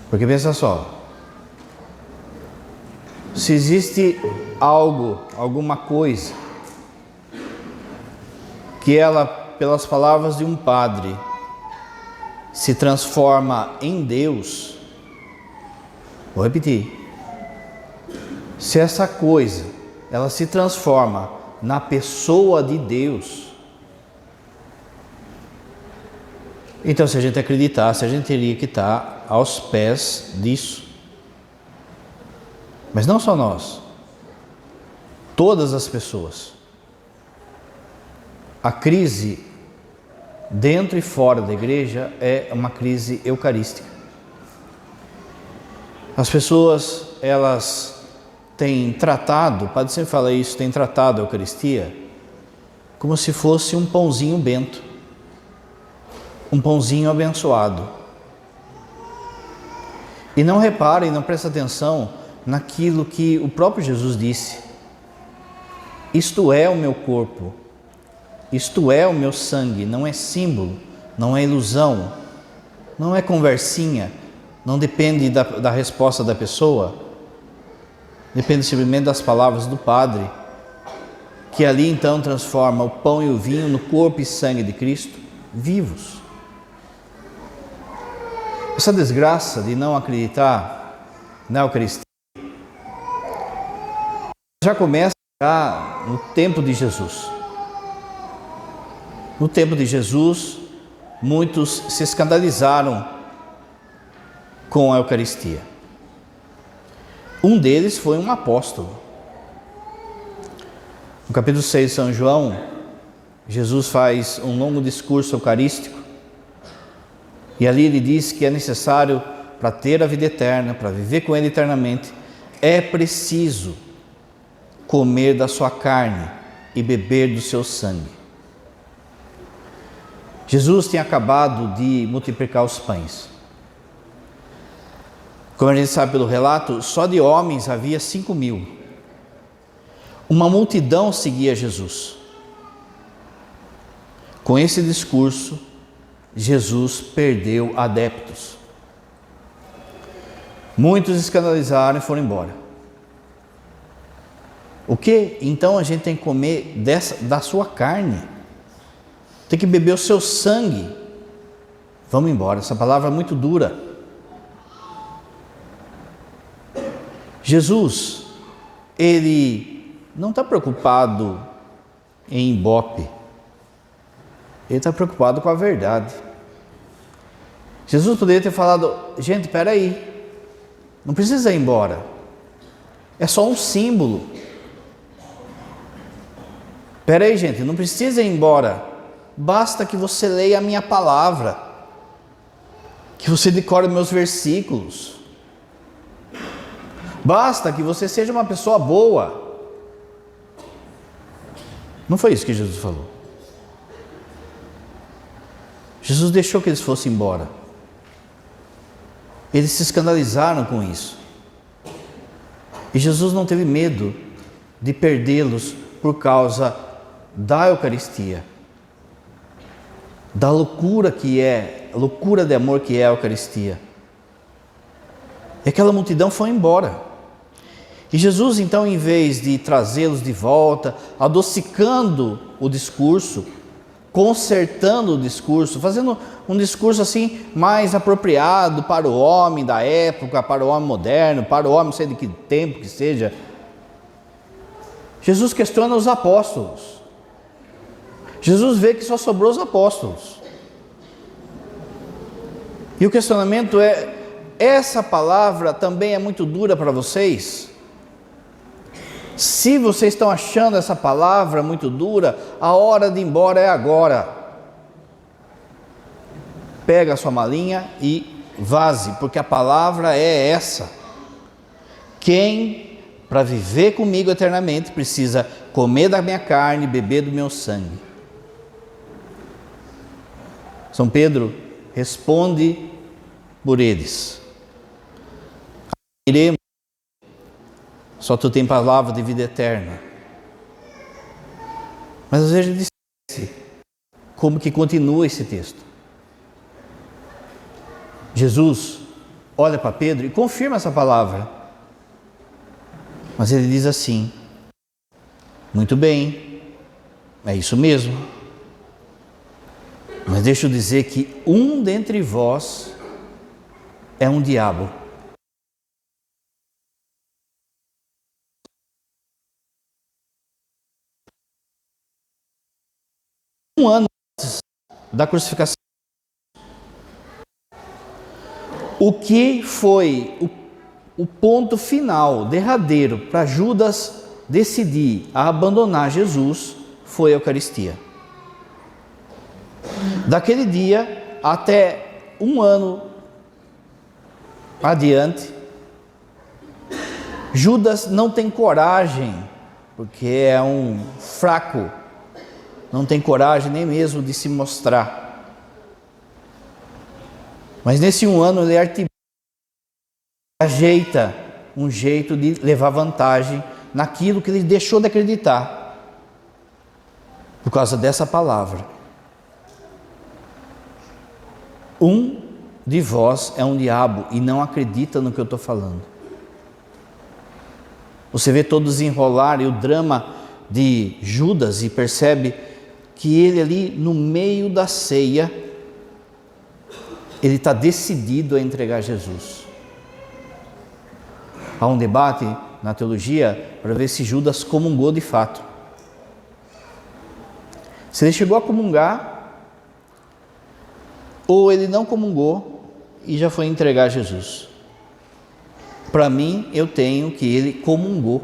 Porque pensa só, se existe algo, alguma coisa, que ela, pelas palavras de um padre, se transforma em Deus, vou repetir, se essa coisa, ela se transforma na pessoa de Deus, então se a gente acreditasse, a gente teria que estar aos pés disso. Mas não só nós, todas as pessoas. A crise dentro e fora da igreja é uma crise eucarística. As pessoas, elas têm tratado, o padre sempre fala isso, têm tratado a Eucaristia como se fosse um pãozinho bento, um pãozinho abençoado. E não reparem, não prestem atenção naquilo que o próprio Jesus disse: isto é o meu corpo, isto é o meu sangue. Não é símbolo, não é ilusão, não é conversinha, não depende da resposta da pessoa, depende simplesmente das palavras do Padre, que ali então transforma o pão e o vinho no corpo e sangue de Cristo vivos. Essa desgraça de não acreditar na Eucaristia já começa no tempo de Jesus. No tempo de Jesus, muitos se escandalizaram com a Eucaristia. Um deles foi um apóstolo. No capítulo 6 de São João, Jesus faz um longo discurso eucarístico e ali ele diz que é necessário, para ter a vida eterna, para viver com Ele eternamente, é preciso comer da sua carne e beber do seu sangue. Jesus tinha acabado de multiplicar os pães. Como a gente sabe pelo relato, só de homens havia 5.000. Uma multidão seguia Jesus. Com esse discurso, Jesus perdeu adeptos. Muitos escandalizaram e foram embora. O que? Então a gente tem que comer da sua carne. Tem que beber o seu sangue. Vamos embora. Essa palavra é muito dura. Jesus, Ele não está preocupado em ibope. Ele está preocupado com a verdade. Jesus poderia ter falado: gente, espera aí, não precisa ir embora. É só um símbolo. Espera aí, gente, não precisa ir embora. Basta que você leia a minha palavra, que você decore meus versículos. Basta que você seja uma pessoa boa. Não foi isso que Jesus falou. Jesus deixou que eles fossem embora. Eles se escandalizaram com isso. E Jesus não teve medo de perdê-los por causa da Eucaristia, da loucura que é, loucura de amor que é a Eucaristia. E aquela multidão foi embora. E Jesus, então, em vez de trazê-los de volta, adocicando o discurso, consertando o discurso, fazendo um discurso assim mais apropriado para o homem da época, para o homem moderno, para o homem não sei de que tempo que seja, Jesus questiona os apóstolos. Jesus vê que só sobrou os apóstolos. E o questionamento é: essa palavra também é muito dura para vocês? Se vocês estão achando essa palavra muito dura, a hora de ir embora é agora. Pega a sua malinha e vaze, porque a palavra é essa. Quem, para viver comigo eternamente, precisa comer da minha carne, beber do meu sangue. São Pedro responde por eles: iremos, só tu tem palavra de vida eterna. Mas às vezes a gente esquece como que continua esse texto. Jesus olha para Pedro e confirma essa palavra. Mas ele diz assim: muito bem, é isso mesmo. Mas deixa eu dizer que um dentre vós é um diabo. Um ano antes da crucificação, o que foi o ponto final, derradeiro, para Judas decidir a abandonar Jesus foi a Eucaristia. Daquele dia até um ano adiante, Judas não tem coragem, porque é um fraco, não tem coragem nem mesmo de se mostrar. Mas nesse um ano ele ajeita um jeito de levar vantagem naquilo que ele deixou de acreditar, por causa dessa palavra. Um de vós é um diabo e não acredita no que eu estou falando. Você vê todo o desenrolar e o drama de Judas e percebe que ele ali no meio da ceia, ele está decidido a entregar Jesus. Há um debate na teologia para ver se Judas comungou de fato. Se ele chegou a comungar, ou ele não comungou e já foi entregar Jesus. Para mim, eu tenho que ele comungou,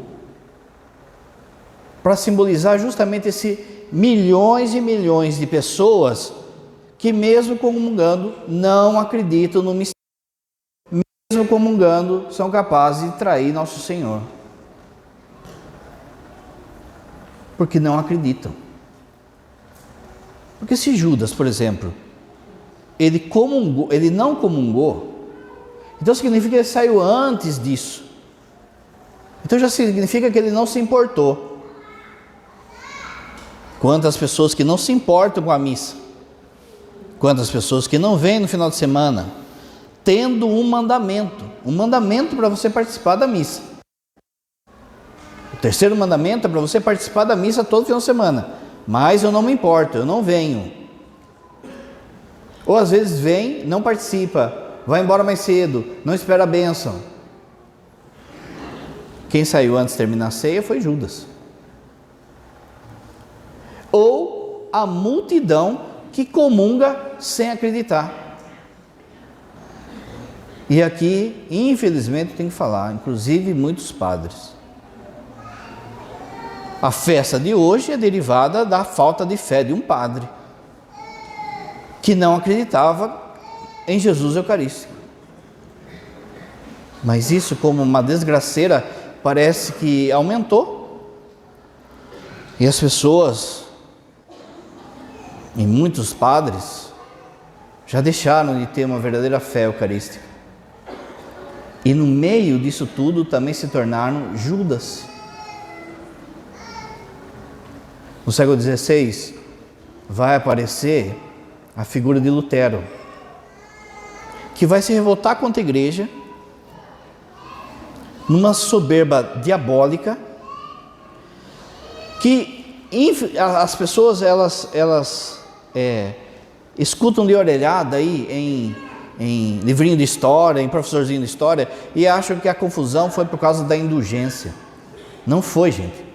para simbolizar justamente esse milhões e milhões de pessoas que mesmo comungando não acreditam no mistério, mesmo comungando são capazes de trair nosso Senhor, porque não acreditam. Porque se Judas, por exemplo, ele não comungou, então significa que ele saiu antes disso. Então já significa que ele não se importou. Quantas pessoas que não se importam com a missa, quantas pessoas que não vêm no final de semana, tendo um mandamento para você participar da missa. O terceiro mandamento é para você participar da missa todo final de semana, mas eu não me importo, eu não venho. Ou às vezes vem, não participa, vai embora mais cedo, não espera a bênção. Quem saiu antes de terminar a ceia foi Judas. Ou a multidão que comunga sem acreditar. E aqui, infelizmente, tem que falar, inclusive muitos padres. A festa de hoje é derivada da falta de fé de um padre que não acreditava em Jesus Eucarístico. Mas isso, como uma desgraceira, parece que aumentou. E as pessoas, e muitos padres, já deixaram de ter uma verdadeira fé eucarística. E no meio disso tudo também se tornaram Judas. No século XVI vai aparecer a figura de Lutero, que vai se revoltar contra a igreja, numa soberba diabólica, que as pessoas elas escutam de orelhada aí em livrinho de história, em professorzinho de história, e acham que a confusão foi por causa da indulgência. Não foi, gente.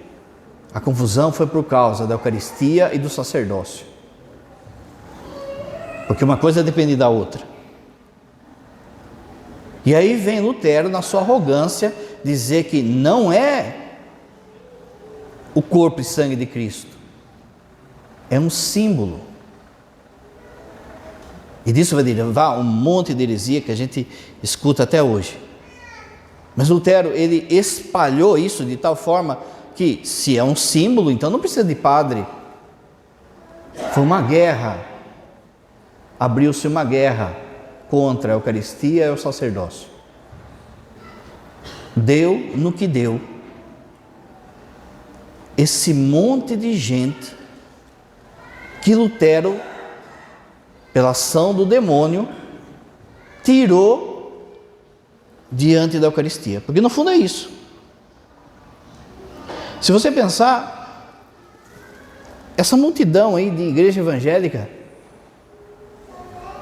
A confusão foi por causa da Eucaristia e do sacerdócio. Porque uma coisa depende da outra. E aí vem Lutero, na sua arrogância, dizer que não é o corpo e sangue de Cristo, é um símbolo. E disso vai derivar um monte de heresia que a gente escuta até hoje. Mas Lutero, ele espalhou isso de tal forma que, se é um símbolo, então não precisa de padre. Foi uma guerra. Abriu-se uma guerra contra a Eucaristia e o sacerdócio. Deu no que deu. Esse monte de gente que Lutero, pela ação do demônio, tirou diante da Eucaristia, porque no fundo é isso. Se você pensar, essa multidão aí de igreja evangélica,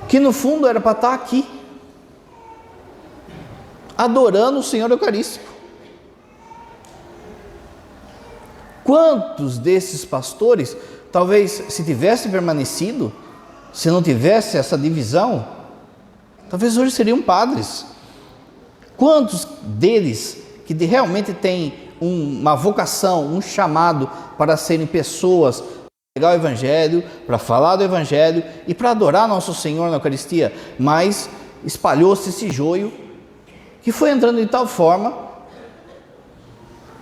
que no fundo era para estar aqui, adorando o Senhor Eucarístico. Quantos desses pastores, talvez se tivesse permanecido, se não tivesse essa divisão, talvez hoje seriam padres. Quantos deles que realmente têm uma vocação, um chamado para serem pessoas, para pregar o Evangelho, para falar do Evangelho e para adorar nosso Senhor na Eucaristia, mas espalhou-se esse joio que foi entrando de tal forma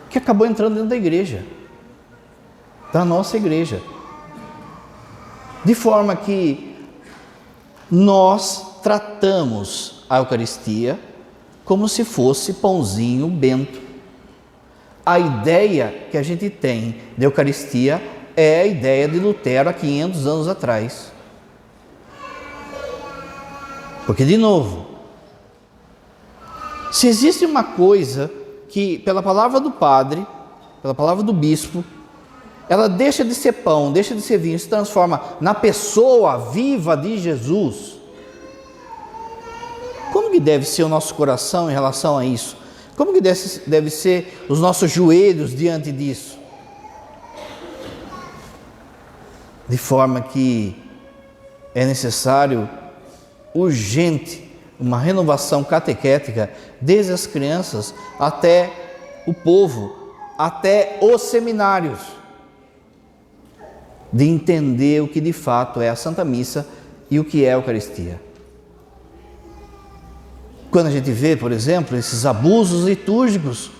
que acabou entrando dentro da igreja, da nossa igreja. De forma que nós tratamos a Eucaristia como se fosse pãozinho bento. A ideia que a gente tem de Eucaristia é a ideia de Lutero há 500 anos atrás. Porque, de novo, se existe uma coisa que, pela palavra do padre, pela palavra do bispo, ela deixa de ser pão, deixa de ser vinho, se transforma na pessoa viva de Jesus, como que deve ser o nosso coração em relação a isso? Como que deve ser os nossos joelhos diante disso? De forma que é necessário, urgente, uma renovação catequética, desde as crianças até o povo, até os seminários, de entender o que de fato é a Santa Missa e o que é a Eucaristia. Quando a gente vê, por exemplo, esses abusos litúrgicos,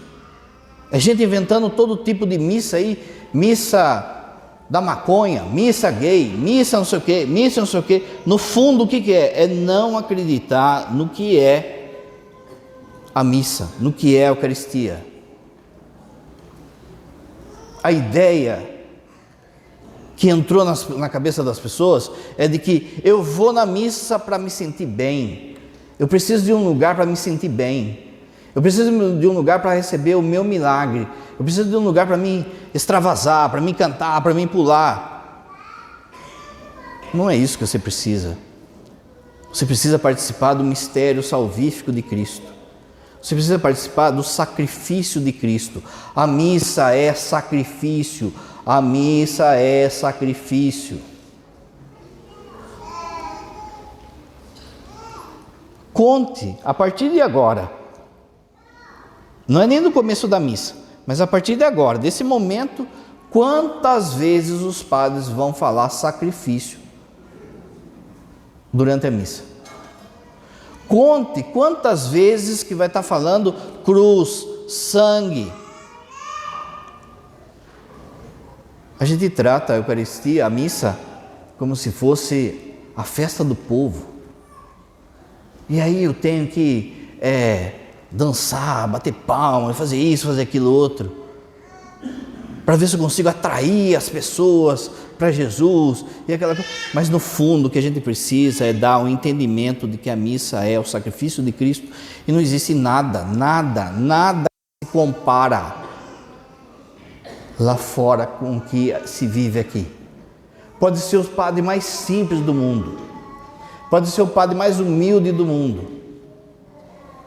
a gente inventando todo tipo de missa aí, missa da maconha, missa gay, missa não sei o quê, missa não sei o quê. No fundo, o que é? É não acreditar no que é a missa, no que é a Eucaristia. A ideia que entrou na cabeça das pessoas é de que eu vou na missa para me sentir bem, eu preciso de um lugar para me sentir bem, eu preciso de um lugar para receber o meu milagre, eu preciso de um lugar para me extravasar, para me cantar, para me pular. Não é isso que você precisa. Você precisa participar do mistério salvífico de Cristo. Você precisa participar do sacrifício de Cristo. A missa é sacrifício. A missa é sacrifício. Conte, a partir de agora, não é nem no começo da missa, mas a partir de agora, desse momento, quantas vezes os padres vão falar sacrifício durante a missa. Conte quantas vezes que vai estar falando cruz, sangue. A gente trata a Eucaristia, a missa, como se fosse a festa do povo. E aí eu tenho que dançar, bater palma, fazer isso, fazer aquilo outro, para ver se eu consigo atrair as pessoas para Jesus e aquela coisa. Mas no fundo o que a gente precisa é dar um entendimento de que a missa é o sacrifício de Cristo e não existe nada que se compara lá fora com o que se vive aqui. Pode ser o padre mais simples do mundo, pode ser o padre mais humilde do mundo.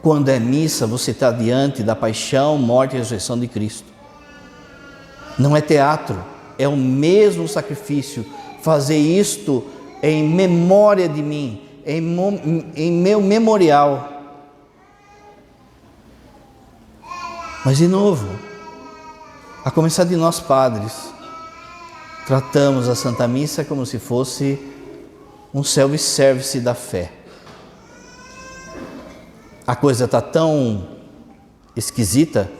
Quando é missa, você está diante da paixão, morte e ressurreição de Cristo. Não é teatro, é o mesmo sacrifício. Fazer isto em memória de mim, em meu memorial. Mas de novo, a começar de nós padres, tratamos a Santa Missa como se fosse um self-service da fé. A coisa está tão esquisita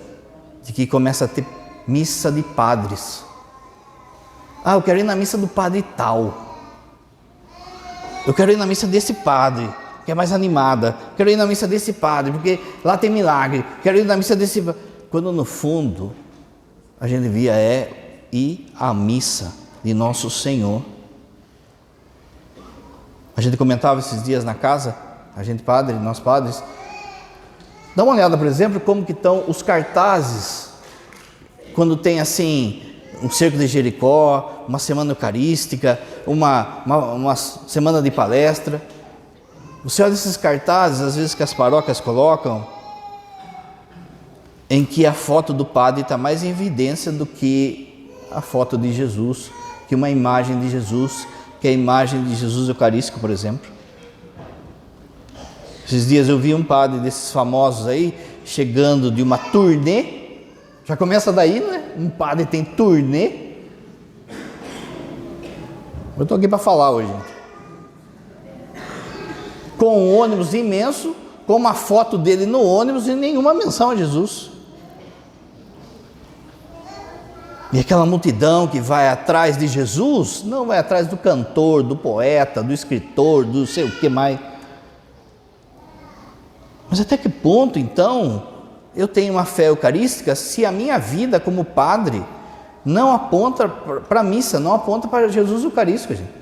de que começa a ter missa de padres. Ah, eu quero ir na missa do padre tal. Eu quero ir na missa desse padre, que é mais animada. Quero ir na missa desse padre, porque lá tem milagre. Quero ir na missa desse... Quando no fundo, a gente devia ir à missa de Nosso Senhor. A gente comentava esses dias na casa, a gente padre, nós padres, Dá uma olhada, por exemplo, como que estão os cartazes, quando tem assim, um cerco de Jericó, uma semana eucarística, uma semana de palestra. Você olha esses cartazes, às vezes que as paróquias colocam, em que a foto do padre está mais em evidência do que a foto de Jesus, que uma imagem de Jesus, que é a imagem de Jesus Eucarístico, por exemplo. Esses dias eu vi um padre desses famosos aí, chegando de uma turnê, já começa daí, né? Um padre tem turnê. Eu estou aqui para falar hoje. Com um ônibus imenso, com uma foto dele no ônibus e nenhuma menção a Jesus. E aquela multidão que vai atrás de Jesus, não vai atrás do cantor, do poeta, do escritor, do sei o que mais. Mas até que ponto, então, eu tenho uma fé eucarística se a minha vida como padre não aponta para a missa, não aponta para Jesus Eucarístico, gente?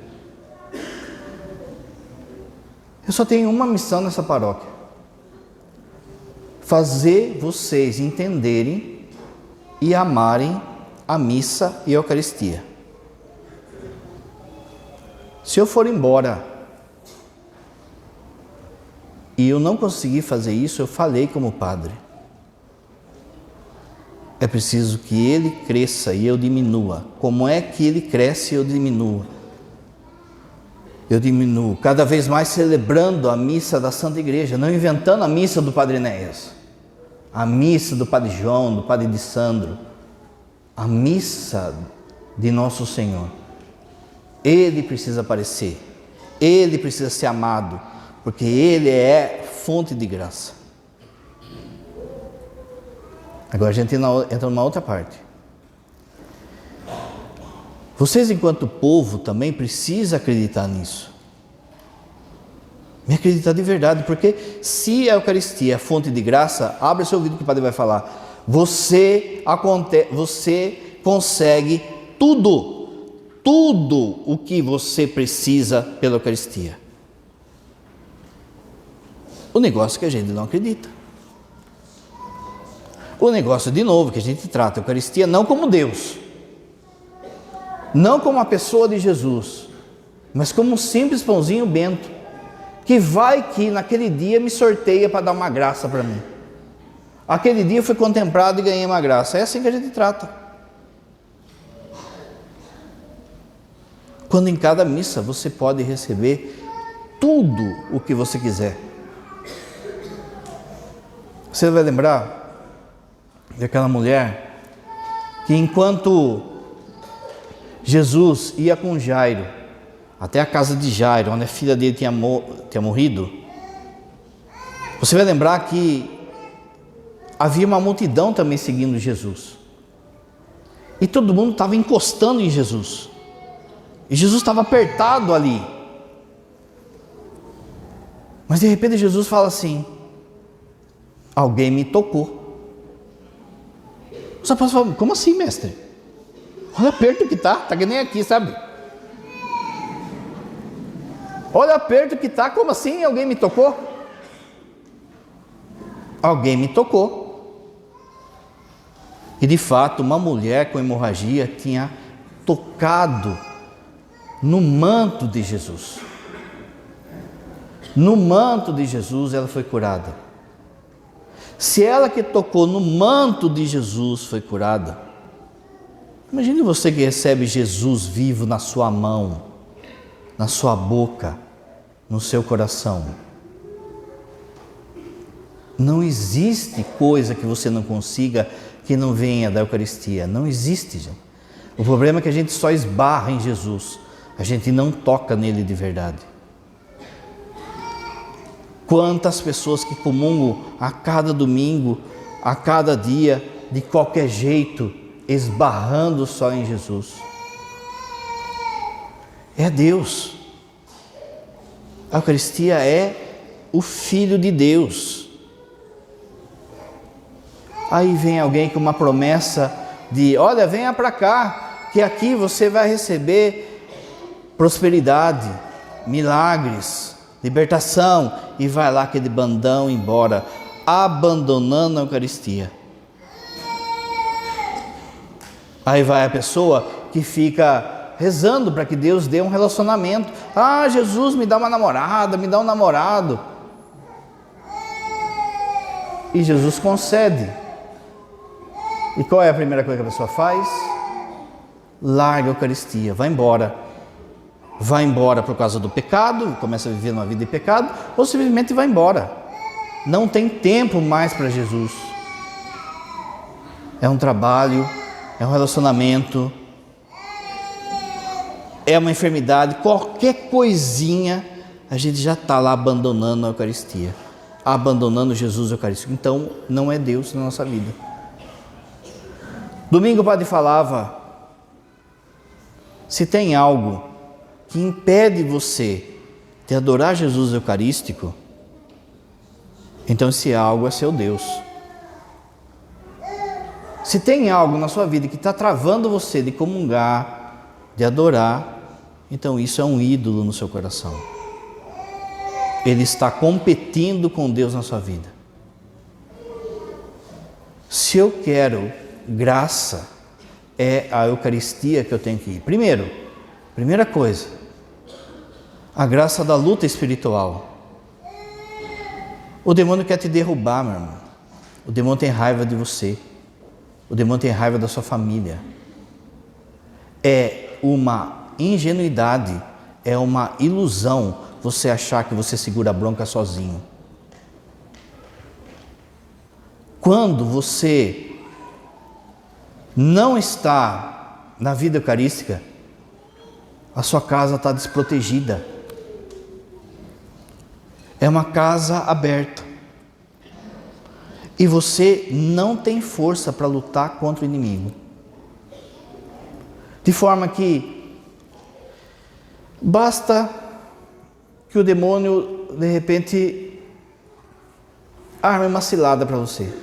Eu só tenho uma missão nessa paróquia: fazer vocês entenderem e amarem a missa e a Eucaristia. Se eu for embora e eu não conseguir fazer isso, eu falei como padre. É preciso que ele cresça e eu diminua. Como é que ele cresce e eu diminuo? Eu diminuo cada vez mais celebrando a missa da Santa Igreja, não inventando a missa do Padre Enéas, a missa do Padre João, do Padre de Sandro, a missa de Nosso Senhor. Ele precisa aparecer, ele precisa ser amado, porque ele é fonte de graça. Agora a gente entra numa outra parte. Vocês, enquanto povo, também precisam acreditar nisso. Me acreditar de verdade, porque se a Eucaristia é fonte de graça, abre seu ouvido que o padre vai falar. Você consegue tudo o que você precisa pela Eucaristia. O negócio é que a gente não acredita. O negócio, de novo, que a gente trata a Eucaristia não como Deus, não como a pessoa de Jesus, mas como um simples pãozinho bento, que vai que naquele dia me sorteia para dar uma graça para mim. Aquele dia eu fui contemplado e ganhei uma graça. É assim que a gente trata. Quando em cada missa você pode receber tudo o que você quiser. Você vai lembrar daquela mulher que, enquanto Jesus ia com Jairo até a casa de Jairo, onde a filha dele tinha morrido, você vai lembrar que havia uma multidão também seguindo Jesus, e todo mundo estava encostando em Jesus, e Jesus estava apertado ali, mas de repente Jesus fala assim: alguém me tocou. Os apóstolos falam: como assim, mestre? Olha perto que tá que nem aqui, sabe? Olha perto que tá, como assim alguém me tocou? Alguém me tocou. E de fato, uma mulher com hemorragia tinha tocado no manto de Jesus. No manto de Jesus ela foi curada. Se ela que tocou no manto de Jesus foi curada, imagine você que recebe Jesus vivo na sua mão, na sua boca, no seu coração. Não existe coisa que você não consiga que não venha da Eucaristia. Não existe, gente. O problema é que a gente só esbarra em Jesus, a gente não toca nele de verdade. Quantas pessoas que comungam a cada domingo, a cada dia, de qualquer jeito, esbarrando só em Jesus. É Deus. A Eucaristia é o Filho de Deus. Aí vem alguém com uma promessa de: olha, venha para cá, que aqui você vai receber prosperidade, milagres, libertação, e vai lá aquele bandão embora. abandonando a Eucaristia. Aí vai a pessoa que fica rezando para que Deus dê um relacionamento. Ah, Jesus, me dá uma namorada, me dá um namorado. E Jesus concede. E qual é a primeira coisa que a pessoa faz? Larga a Eucaristia, vai embora. Vai embora por causa do pecado, começa a viver uma vida de pecado, ou simplesmente vai embora. Não tem tempo mais para Jesus. É um trabalho, é um relacionamento, é uma enfermidade, qualquer coisinha, a gente já está lá abandonando a Eucaristia, abandonando Jesus Eucarístico. Então, não é Deus na nossa vida. Domingo o padre falava, se tem algo que impede você de adorar Jesus Eucarístico, então esse algo é seu Deus. Se tem algo na sua vida que está travando você de comungar, de adorar, então isso é um ídolo no seu coração. Ele está competindo com Deus na sua vida. Se eu quero graça, é a Eucaristia que eu tenho que ir. Primeira coisa, a graça da luta espiritual. O demônio quer te derrubar, meu irmão. O demônio tem raiva de você. O demônio tem raiva da sua família. É uma ingenuidade, é uma ilusão você achar que você segura a bronca sozinho. Quando você não está na vida eucarística, a sua casa está desprotegida. É uma casa aberta. E você não tem força para lutar contra o inimigo. De forma que basta que o demônio, de repente, arme uma cilada para você.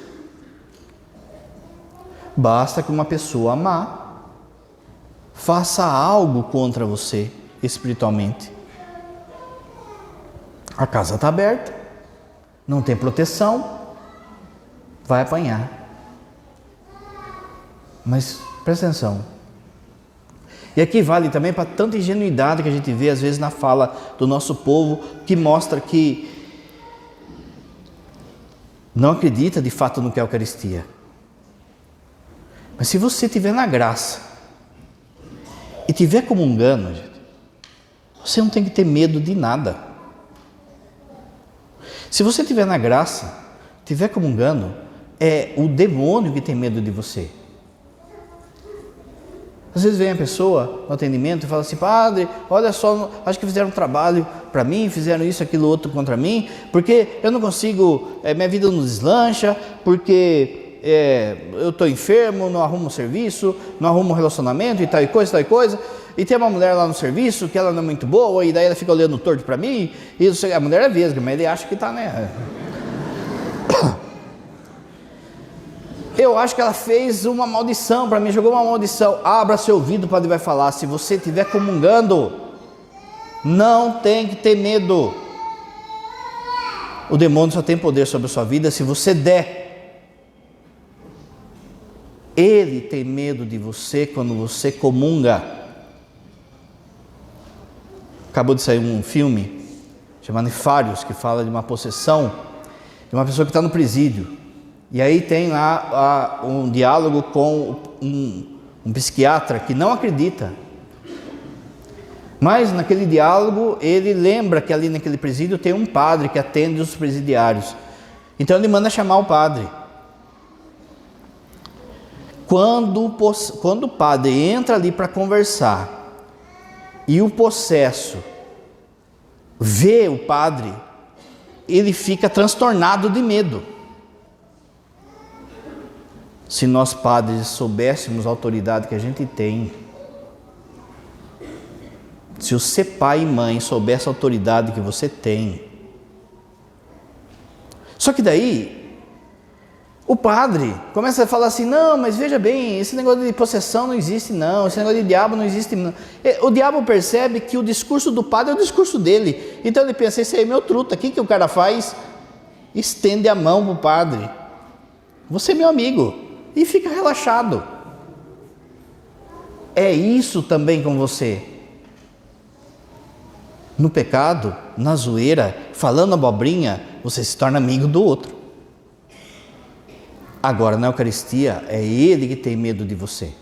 Basta que uma pessoa má faça algo contra você espiritualmente. A casa está aberta, não tem proteção, vai apanhar. Mas presta atenção. E aqui vale também para tanta ingenuidade que a gente vê às vezes na fala do nosso povo, que mostra que não acredita de fato no que é a Eucaristia. Mas se você estiver na graça e estiver comungando, você não tem que ter medo de nada. Se você estiver na graça, estiver comungando, é o demônio que tem medo de você. Às vezes vem a pessoa no atendimento e fala assim: padre, olha só, acho que fizeram um trabalho para mim, fizeram isso, aquilo, outro contra mim, porque eu não consigo, minha vida não deslancha, porque eu estou enfermo, não arrumo serviço, não arrumo relacionamento e tal e coisa, e tem uma mulher lá no serviço que ela não é muito boa, e daí ela fica olhando torto para mim, e a mulher é vesga, mas ele acha que está, né? Eu acho que ela fez uma maldição para mim, jogou uma maldição. Abra seu ouvido, o padre vai falar. Se você estiver comungando, não tem que ter medo. O demônio só tem poder sobre a sua vida se você der. Ele tem medo de você quando você comunga. Acabou de sair um filme chamado Nefários, que fala de uma possessão de uma pessoa que está no presídio. E aí tem lá um diálogo com um psiquiatra que não acredita. Mas naquele diálogo ele lembra que ali naquele presídio tem um padre que atende os presidiários. Então ele manda chamar o padre. Quando o padre entra ali para conversar e o possesso vê o padre, ele fica transtornado de medo. Se nós padres soubéssemos a autoridade que a gente tem, se você pai e mãe soubesse a autoridade que você tem. Só que daí, o padre começa a falar assim: não, mas veja bem, esse negócio de possessão não existe não, esse negócio de diabo não existe não. O diabo percebe que o discurso do padre é o discurso dele, então ele pensa: esse aí é meu truta, o que o cara faz? estende a mão para o padre. Você é meu amigo. E fica relaxado. É isso também com você. No pecado, na zoeira, falando abobrinha, você se torna amigo do outro. Agora, na Eucaristia, é Ele que tem medo de você.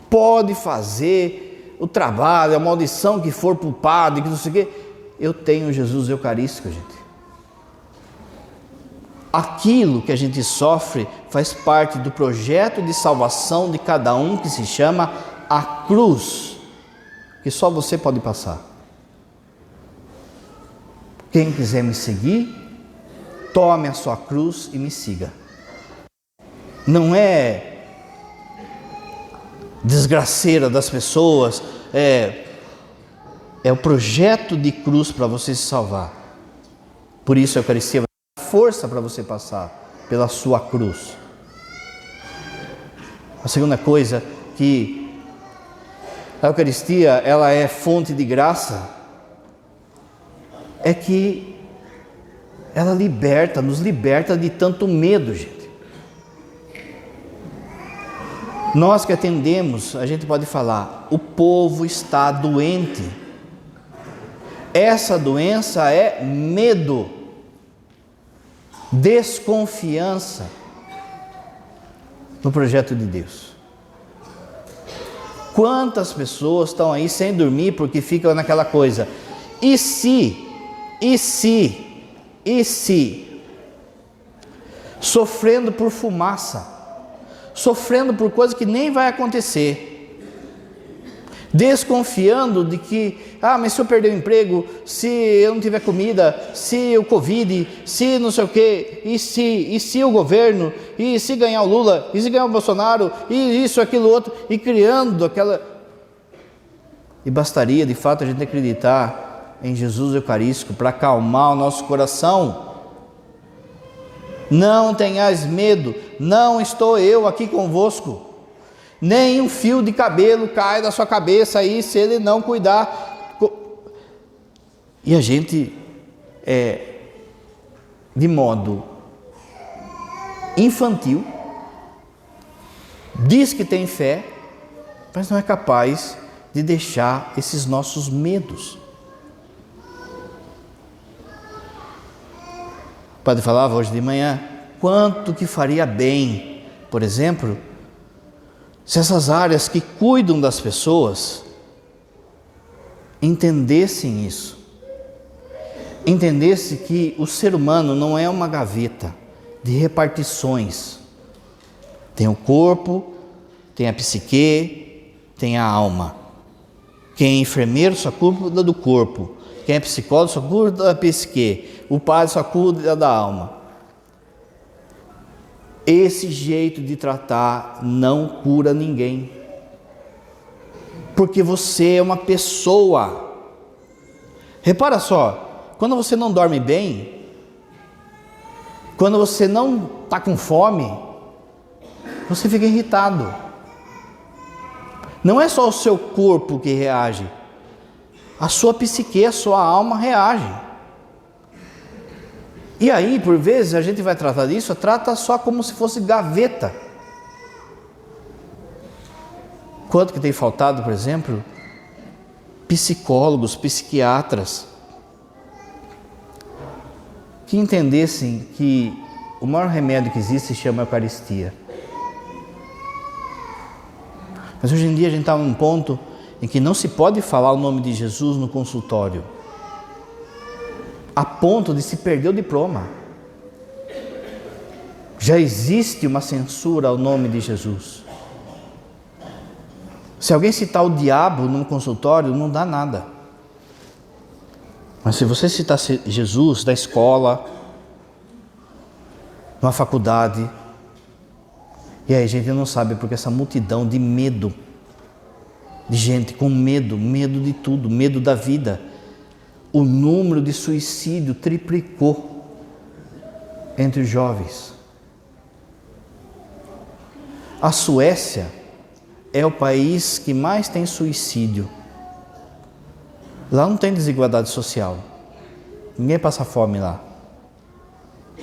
Pode fazer o trabalho, a maldição que for para o padre, que não sei o quê. Eu tenho Jesus Eucarístico, gente. Aquilo que a gente sofre faz parte do projeto de salvação de cada um, que se chama a cruz, que só você pode passar. Quem quiser me seguir, tome a sua cruz e me siga. Não é desgraceira das pessoas, é o projeto de cruz para você se salvar. Por isso a Eucaristia vai dar força para você passar pela sua cruz. A segunda coisa, que a Eucaristia ela é fonte de graça, é que ela nos liberta de tanto medo, gente. Nós que atendemos, a gente pode falar, o povo está doente. Essa doença é medo, desconfiança no projeto de Deus. Quantas pessoas estão aí sem dormir porque ficam naquela coisa, e se, sofrendo por fumaça, sofrendo por coisa que nem vai acontecer, desconfiando de que, mas se eu perder o emprego, se eu não tiver comida, se o Covid, se não sei o quê, e se o governo, e se ganhar o Lula, e se ganhar o Bolsonaro, e isso, aquilo, outro, e criando aquela... E bastaria, de fato, a gente acreditar em Jesus Eucarístico para acalmar o nosso coração. Não tenhais medo, não estou eu aqui convosco. Nem um fio de cabelo cai da sua cabeça aí se ele não cuidar. E a gente, de modo infantil, diz que tem fé, mas não é capaz de deixar esses nossos medos. O padre falava hoje de manhã, quanto que faria bem, por exemplo, se essas áreas que cuidam das pessoas entendessem isso, entendesse que o ser humano não é uma gaveta de repartições. Tem o corpo, tem a psique, tem a alma. Quem é enfermeiro só cuida do corpo, quem é psicólogo só cuida da psique, o padre só cuida da alma. Esse jeito de tratar não cura ninguém, porque você é uma pessoa. Repara só, quando você não dorme bem, quando você não está com fome, você fica irritado. Não é só o seu corpo que reage, a sua psique, a sua alma reage. E aí, por vezes, a gente vai tratar disso, trata só como se fosse gaveta. Quanto que tem faltado, por exemplo, psicólogos, psiquiatras, que entendessem que o maior remédio que existe se chama Eucaristia. Mas hoje em dia a gente está num ponto em que não se pode falar o nome de Jesus no consultório, a ponto de se perder o diploma. Já existe uma censura ao nome de Jesus. Se alguém citar o diabo num consultório, não dá nada. Mas se você citar Jesus na escola, numa faculdade, e aí a gente não sabe porque essa multidão de medo, de gente com medo, medo de tudo, medo da vida. O número de suicídio triplicou entre os jovens. A Suécia é o país que mais tem suicídio. Lá não tem desigualdade social. Ninguém passa fome lá.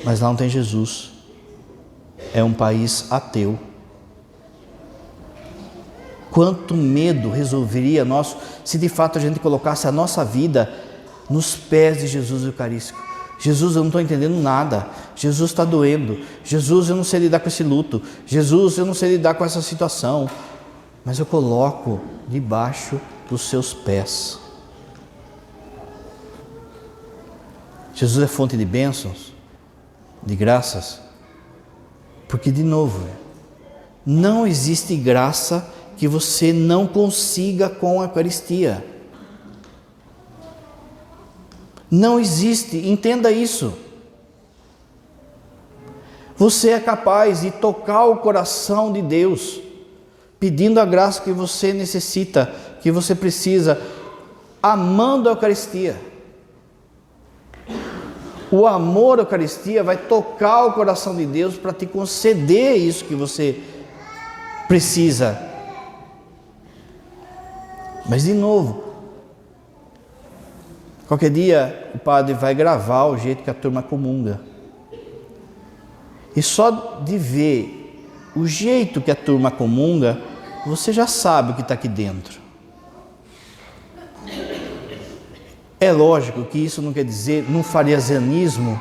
Mas lá não tem Jesus. É um país ateu. Quanto medo resolveria nosso se de fato a gente colocasse a nossa vida nos pés de Jesus Eucarístico. Jesus, eu não estou entendendo nada. Jesus está doendo. Jesus, eu não sei lidar com esse luto. Jesus, eu não sei lidar com essa situação. Mas eu coloco debaixo dos seus pés. Jesus é fonte de bênçãos, de graças. Porque, de novo, não existe graça que você não consiga com a Eucaristia. Não existe, entenda isso. Você é capaz de tocar o coração de Deus, pedindo a graça que você necessita, que você precisa, amando a Eucaristia. O amor à Eucaristia vai tocar o coração de Deus para te conceder isso que você precisa. Mas de novo, qualquer dia o padre vai gravar o jeito que a turma comunga. E só de ver o jeito que a turma comunga, você já sabe o que está aqui dentro. É lógico que isso não quer dizer num farisanismo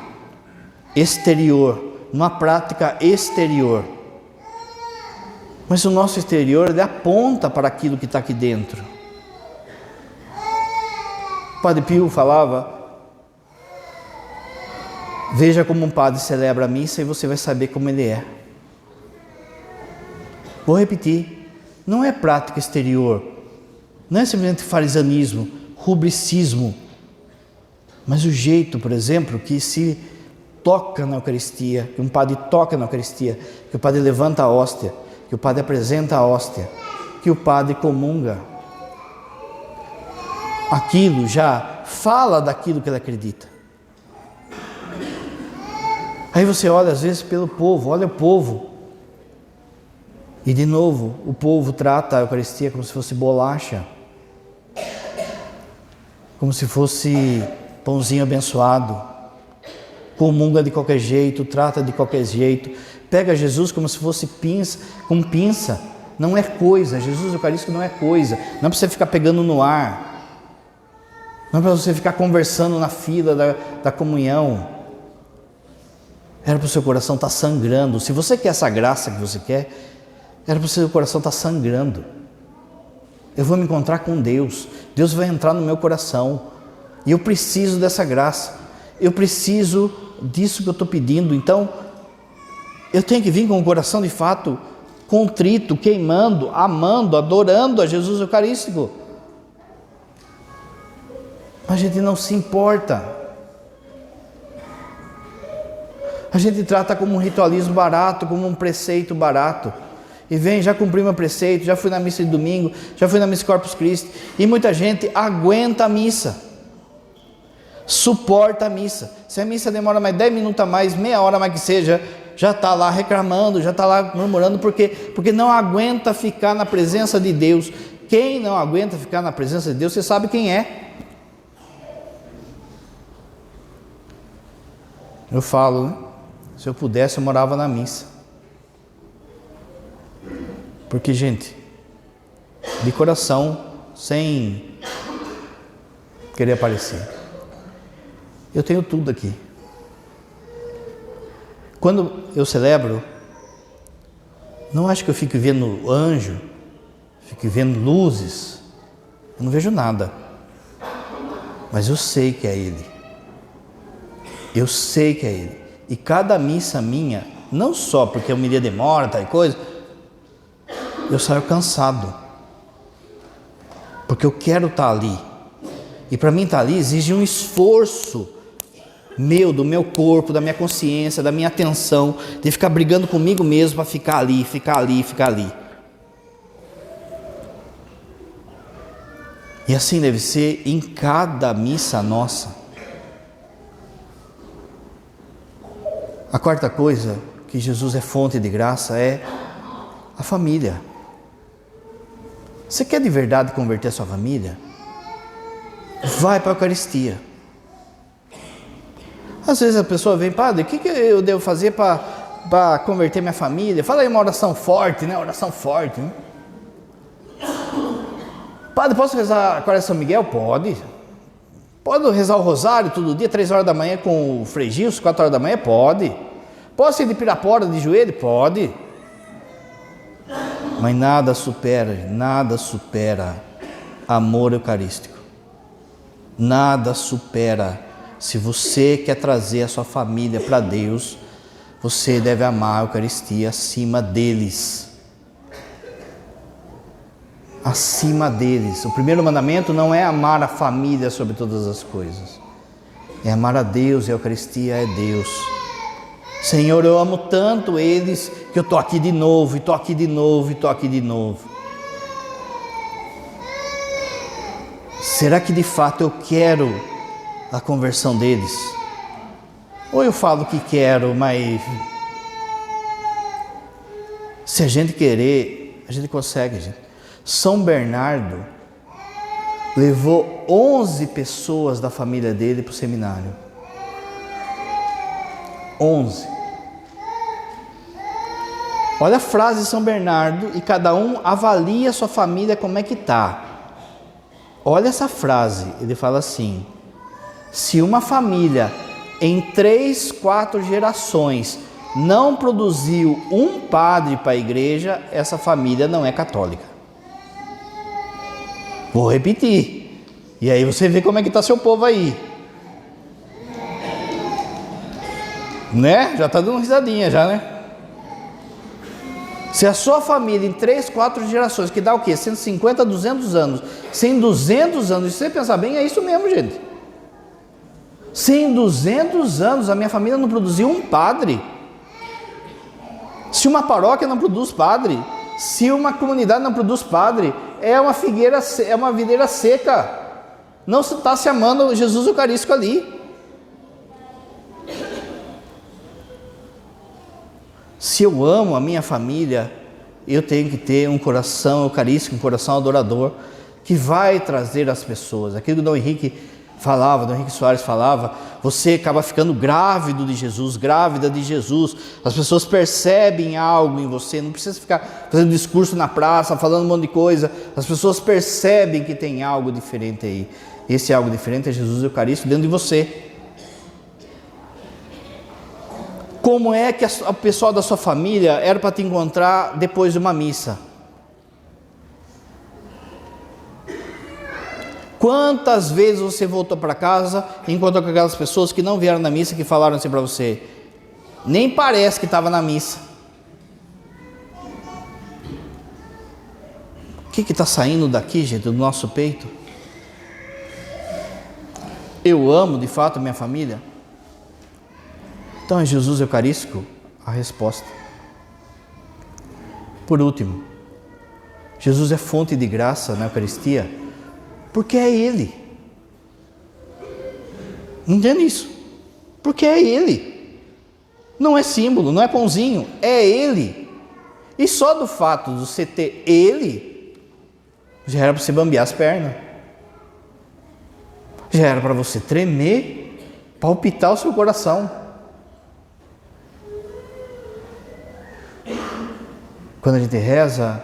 exterior, numa prática exterior. Mas o nosso exterior, ele aponta para aquilo que está aqui dentro. O Padre Pio falava: veja como um padre celebra a missa e você vai saber como ele é. Vou repetir, não é prática exterior, não é simplesmente farisanismo, rubricismo, mas o jeito, por exemplo, que se toca na Eucaristia, que um padre toca na Eucaristia, que o padre levanta a hóstia, que o padre apresenta a hóstia, que o padre comunga. Aquilo já fala daquilo que ele acredita. Aí você olha às vezes pelo povo, olha o povo. E de novo, o povo trata a Eucaristia como se fosse bolacha. Como se fosse pãozinho abençoado. Comunga de qualquer jeito, trata de qualquer jeito. Pega Jesus como se fosse pinça, com pinça. Não é coisa, Jesus Eucarístico não é coisa. Não é para você ficar pegando no ar. Não é para você ficar conversando na fila da comunhão. Era para o seu coração estar sangrando. Se você quer essa graça que você quer, era para o seu coração estar sangrando. Eu vou me encontrar com Deus. Deus vai entrar no meu coração. E eu preciso dessa graça. Eu preciso disso que eu estou pedindo. Então, eu tenho que vir com o coração de fato contrito, queimando, amando, adorando a Jesus Eucarístico. A gente não se importa. A gente trata como um ritualismo barato, como um preceito barato. E vem, já cumpri meu preceito, já fui na missa de domingo, já fui na missa Corpus Christi. E muita gente aguenta a missa. Suporta a missa. Se a missa demora mais 10 minutos a mais, meia hora mais que seja, já está lá reclamando, já está lá murmurando, porque não aguenta ficar na presença de Deus. Quem não aguenta ficar na presença de Deus, você sabe quem é. Eu falo, né? Se eu pudesse, eu morava na missa. Porque, gente, de coração, sem querer aparecer, eu tenho tudo aqui. Quando eu celebro, não acho que eu fico vendo anjo, fico vendo luzes, eu não vejo nada. Mas eu sei que é Ele. Eu sei que é Ele. E cada missa minha, não só porque a homilia demora, tal coisa, eu saio cansado. Porque eu quero estar ali. E para mim estar ali exige um esforço meu, do meu corpo, da minha consciência, da minha atenção, de ficar brigando comigo mesmo para ficar ali, ficar ali, ficar ali. E assim deve ser em cada missa nossa. A quarta coisa que Jesus é fonte de graça é a família. Você quer de verdade converter a sua família? Vai para a Eucaristia. Às vezes a pessoa vem, padre, o que eu devo fazer para converter minha família? Fala aí uma oração forte, né? Oração forte, né? Padre, posso rezar com São Miguel? Pode. Pode rezar o rosário todo dia, 3 horas da manhã com o Frei Gilson, 4 horas da manhã? Pode. Posso ir de Pirapora de joelho? Pode. Mas nada supera amor eucarístico. Nada supera. Se você quer trazer a sua família para Deus, você deve amar a Eucaristia acima deles. Acima deles. O primeiro mandamento não é amar a família sobre todas as coisas. É amar a Deus, e a Eucaristia é Deus. Senhor, eu amo tanto eles que eu estou aqui de novo, e estou aqui de novo, e estou aqui de novo. Será que de fato eu quero a conversão deles? Ou eu falo que quero, mas se a gente querer, a gente consegue, gente. São Bernardo levou 11 pessoas da família dele para o seminário. 11. Olha a frase de São Bernardo, e cada um avalia a sua família como é que está. Olha essa frase, ele fala assim: se uma família em 3, 4 gerações não produziu um padre para a igreja, essa família não é católica. Vou repetir, e aí você vê como é que está seu povo aí, né? Já está dando risadinha já, né? Se a sua família em 3, 4 gerações, que dá o quê? 150, 200 anos. Se em 200 anos, se você pensar bem, é isso mesmo, gente. Se em 200 anos a minha família não produziu um padre, se uma paróquia não produz padre, se uma comunidade não produz padre, é uma figueira, é uma videira seca. Não está se amando Jesus Eucarístico ali. Se eu amo a minha família, eu tenho que ter um coração eucarístico, um coração adorador, que vai trazer as pessoas. Aquilo que o Dom Henrique falava, Dom Henrique Soares falava, você acaba ficando grávido de Jesus, grávida de Jesus. As pessoas percebem algo em você, não precisa ficar fazendo discurso na praça, falando um monte de coisa. As pessoas percebem que tem algo diferente aí. Esse algo diferente é Jesus Eucarístico dentro de você. Como é que o pessoal da sua família era para te encontrar depois de uma missa? Quantas vezes você voltou para casa e encontrou com aquelas pessoas que não vieram na missa, que falaram assim para você: nem parece que estava na missa. O que está saindo daqui, gente, do nosso peito? Eu amo de fato minha família? Então é Jesus Eucarístico a resposta. Por último, Jesus é fonte de graça na Eucaristia, porque é Ele. Entende isso? Porque é Ele. Não é símbolo, não é pãozinho, é Ele. E só do fato de você ter Ele, já era para você bambear as pernas. Já era para você tremer, palpitar o seu coração. Quando a gente reza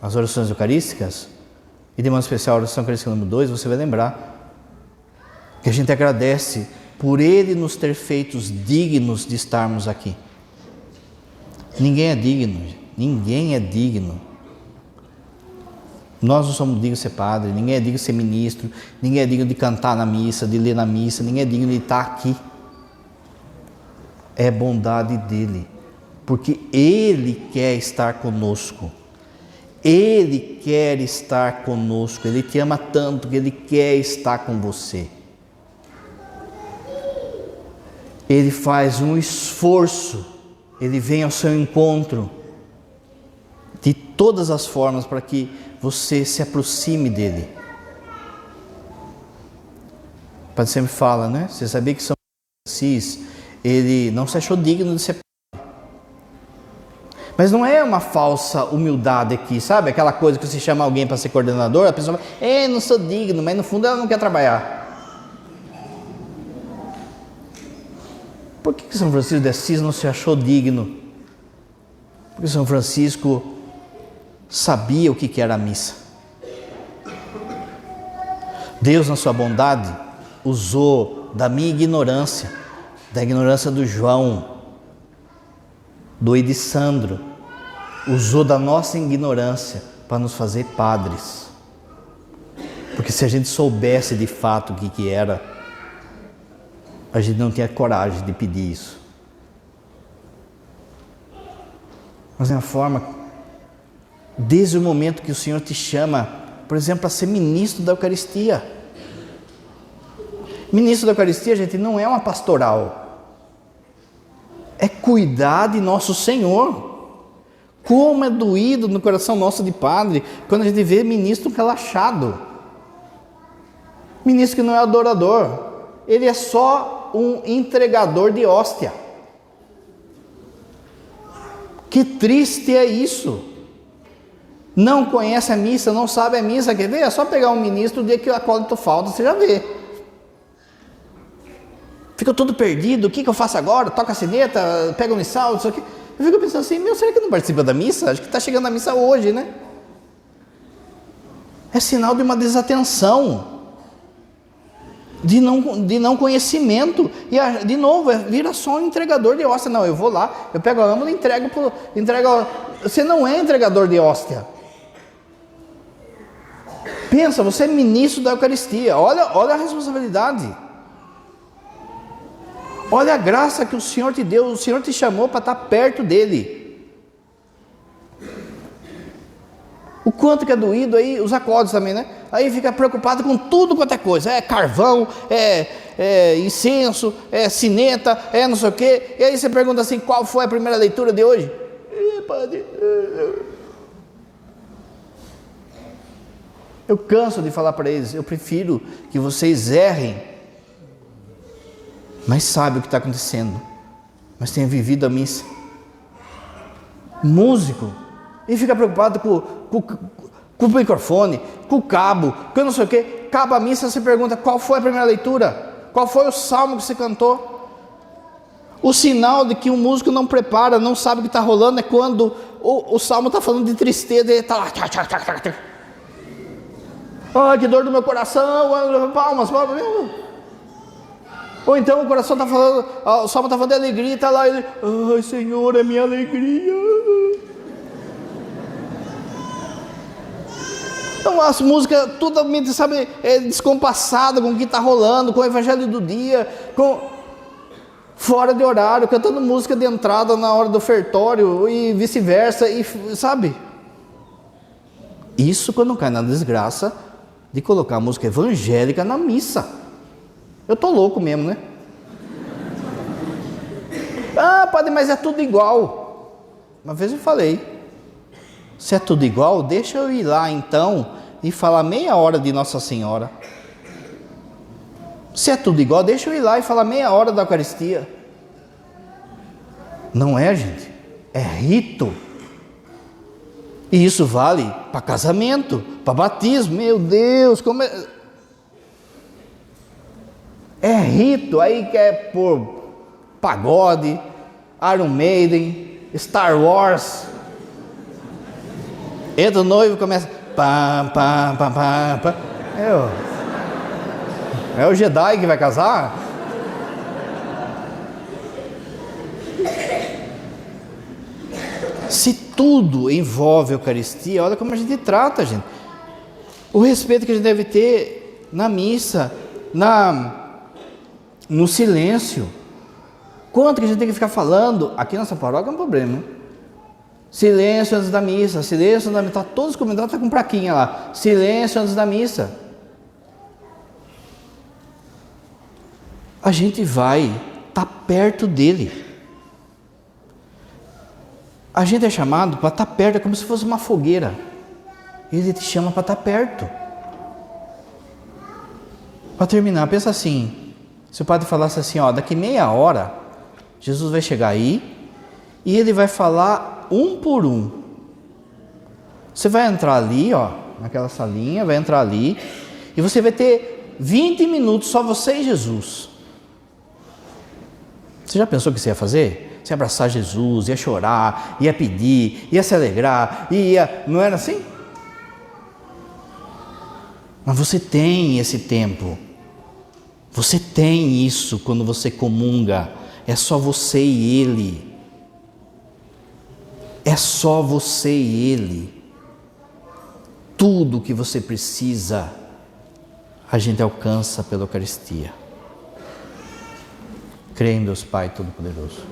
as orações eucarísticas, e de modo especial a oração eucarística número 2, você vai lembrar que a gente agradece por Ele nos ter feitos dignos de estarmos aqui. Ninguém é digno, ninguém é digno. Nós não somos dignos de ser padre, ninguém é digno de ser ministro, ninguém é digno de cantar na missa, de ler na missa, ninguém é digno de estar aqui. É bondade dEle. Porque Ele quer estar conosco, Ele quer estar conosco, Ele te ama tanto que Ele quer estar com você. Ele faz um esforço, Ele vem ao seu encontro de todas as formas para que você se aproxime dEle. O Padre sempre fala, né? Você sabia que São Francisco, ele não se achou digno de ser. Mas não é uma falsa humildade aqui, sabe? Aquela coisa que você chama alguém para ser coordenador, a pessoa fala, não sou digno, mas no fundo ela não quer trabalhar. Por que São Francisco de Assis não se achou digno? Porque São Francisco sabia o que era a missa. Deus, na sua bondade, usou da minha ignorância, da ignorância do João, do Edissandro, usou da nossa ignorância para nos fazer padres. Porque se a gente soubesse de fato o que era, a gente não tinha coragem de pedir isso. Mas é uma forma, desde o momento que o Senhor te chama, por exemplo, a ser ministro da Eucaristia. Ministro da Eucaristia, gente, não é uma pastoral. É cuidar de nosso Senhor. Como é doído no coração nosso de padre, quando a gente vê ministro relaxado. Ministro que não é adorador. Ele é só um entregador de hóstia. Que triste é isso. Não conhece a missa, não sabe a missa, quer ver? É só pegar um ministro, o dia que o acólito falta, você já vê. Fica todo perdido, o que eu faço agora? Toca a sineta, pega o missal, isso aqui. Eu fico pensando assim, será que não participa da missa? Acho que está chegando a missa hoje, né? É sinal de uma desatenção, de não conhecimento. E de novo, vira só um entregador de hóstia. Não, eu vou lá, eu pego a âmula e entrego. Você não é entregador de hóstia. Pensa, você é ministro da Eucaristia. Olha a responsabilidade. Olha a graça que o Senhor te deu. O Senhor te chamou para estar perto dele. O quanto que é doído aí, os acordes também, né? Aí fica preocupado com tudo quanto é coisa. É carvão, é incenso, é sineta, é não sei o quê. E aí você pergunta assim, qual foi a primeira leitura de hoje? Padre, eu canso de falar para eles, eu prefiro que vocês errem, mas sabem o que está acontecendo, mas tenham vivido a missa. Músico, e fica preocupado com o microfone, com o cabo, com não sei o que. Acaba a missa, você pergunta qual foi a primeira leitura, qual foi o salmo que você cantou. O sinal de que um músico não prepara, não sabe o que está rolando, é quando o salmo está falando de tristeza, e ele está lá. Ai, que dor do meu coração, palmas. Ou então o coração está falando, o salmo está falando de alegria, está lá, ele, ai Senhor, é minha alegria. Então as músicas totalmente, sabe, descompassadas com o que está rolando, com o evangelho do dia, fora de horário, cantando música de entrada na hora do ofertório e vice-versa, e sabe? Isso quando cai na desgraça de colocar a música evangélica na missa. Eu tô louco mesmo, né? Ah, padre, mas é tudo igual. Uma vez eu falei, se é tudo igual, deixa eu ir lá então e falar meia hora de Nossa Senhora. Se é tudo igual, deixa eu ir lá e falar meia hora da Eucaristia. Não é, gente? É rito. E isso vale para casamento, para batismo. Meu Deus, como é... É rito. Aí quer pôr pagode, Iron Maiden, Star Wars. Entra o noivo e começa... Pam, pam, pam, pam, pam. É o Jedi que vai casar? Se tudo envolve a Eucaristia, olha como a gente trata, gente. O respeito que a gente deve ter na missa, no silêncio. Quanto que a gente tem que ficar falando? Aqui nessa paróquia é um problema, né? Silêncio antes da missa, silêncio antes da missa. Todos os comentários estão com plaquinha lá. Silêncio antes da missa. A gente vai estar perto dele. A gente é chamado para estar perto, é como se fosse uma fogueira. Ele te chama para estar perto. Para terminar, pensa assim, se o padre falasse assim, daqui meia hora, Jesus vai chegar aí, e ele vai falar um por um. Você vai entrar ali, naquela salinha, vai entrar ali, e você vai ter 20 minutos, só você e Jesus. Você já pensou o que você ia fazer? Você ia abraçar Jesus, ia chorar, ia pedir, ia se alegrar, ia... Não era assim? Mas você tem esse tempo. Você tem isso quando você comunga. É só você e Ele. É só você e Ele. Tudo que você precisa, a gente alcança pela Eucaristia. Creio em Deus Pai Todo-Poderoso,